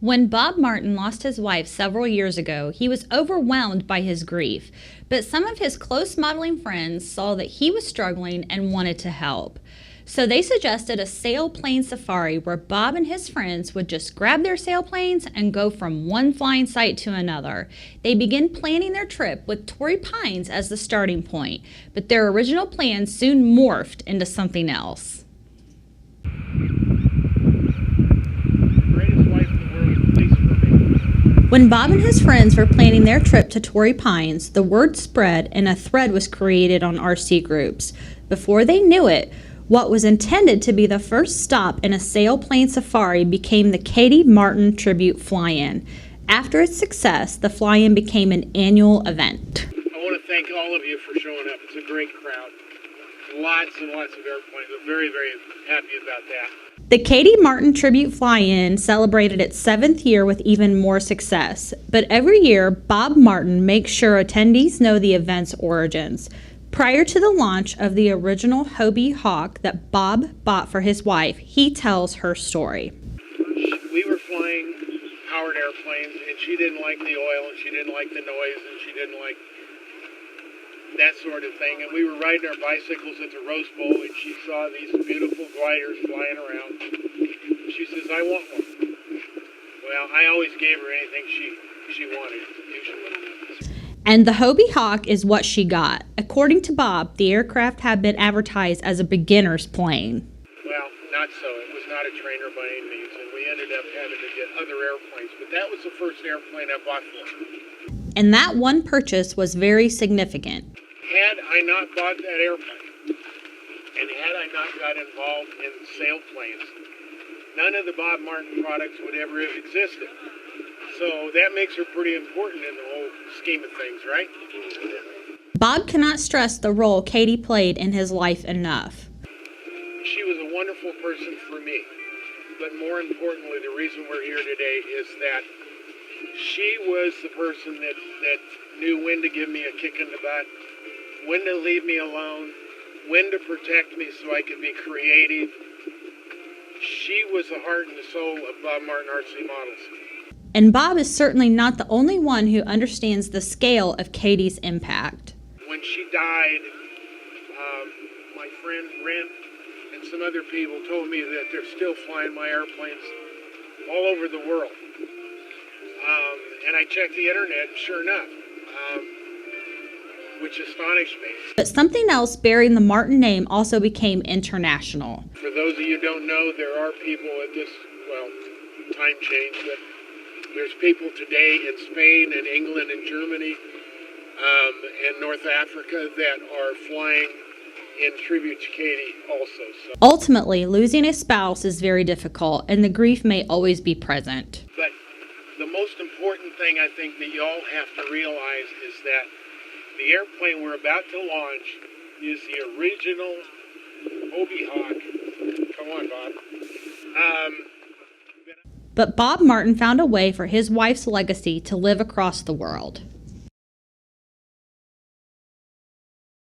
When Bob Martin lost his wife several years ago, he was overwhelmed by his grief, but some of his close modeling friends saw that he was struggling and wanted to help. So they suggested a sailplane safari where Bob and his friends would just grab their sailplanes and go from one flying site to another. They began planning their trip with Torrey Pines as the starting point, but their original plan soon morphed into something else. When Bob and his friends were planning their trip to Torrey Pines, the word spread and a thread was created on RC groups. Before they knew it, what was intended to be the first stop in a sailplane safari became the Katie Martin Tribute Fly-In. After its success, the fly-in became an annual event. I want to thank all of you for showing up. It's a great crowd. Lots and lots of airplanes. I'm very, very happy about that. The Katie Martin Tribute Fly-In celebrated its 7th year with even more success. But every year, Bob Martin makes sure attendees know the event's origins. Prior to the launch of the original Hobie Hawk that Bob bought for his wife, he tells her story. We were flying powered airplanes, and she didn't like the oil, and she didn't like the noise, and she didn't like that sort of thing. And we were riding our bicycles at the Rose Bowl, and she saw these beautiful gliders flying around. She says, "I want one." Well, I always gave her anything she wanted, usually. And the Hobie Hawk is what she got. According to Bob, the aircraft had been advertised as a beginner's plane. Well, not so. It was not a trainer by any means, and we ended up having to get other airplanes. But that was the first airplane I bought for her. And that one purchase was very significant. Had I not bought that airplane, and had I not got involved in sailplanes, none of the Bob Martin products would ever have existed. So that makes her pretty important in the whole scheme of things, right? Bob cannot stress the role Katie played in his life enough. She was a wonderful person for me. But more importantly, the reason we're here today is that she was the person that knew when to give me a kick in the butt, when to leave me alone, when to protect me so I could be creative. She was the heart and the soul of Bob Martin RC Models. And Bob is certainly not the only one who understands the scale of Katie's impact. When she died, my friend Brent and some other people told me that they're still flying my airplanes all over the world. And I checked the internet, and sure enough, which astonished me. But something else bearing the Martin name also became international. For those of you who don't know, there are people at this, time change, but there's people today in Spain and England and Germany and North Africa that are flying in tribute to Katie also. So. Ultimately, losing a spouse is very difficult, and the grief may always be present. But the most important thing I think that you all have to realize is that the airplane we're about to launch is the original Hobie Hawk. Come on, Bob. But Bob Martin found a way for his wife's legacy to live across the world.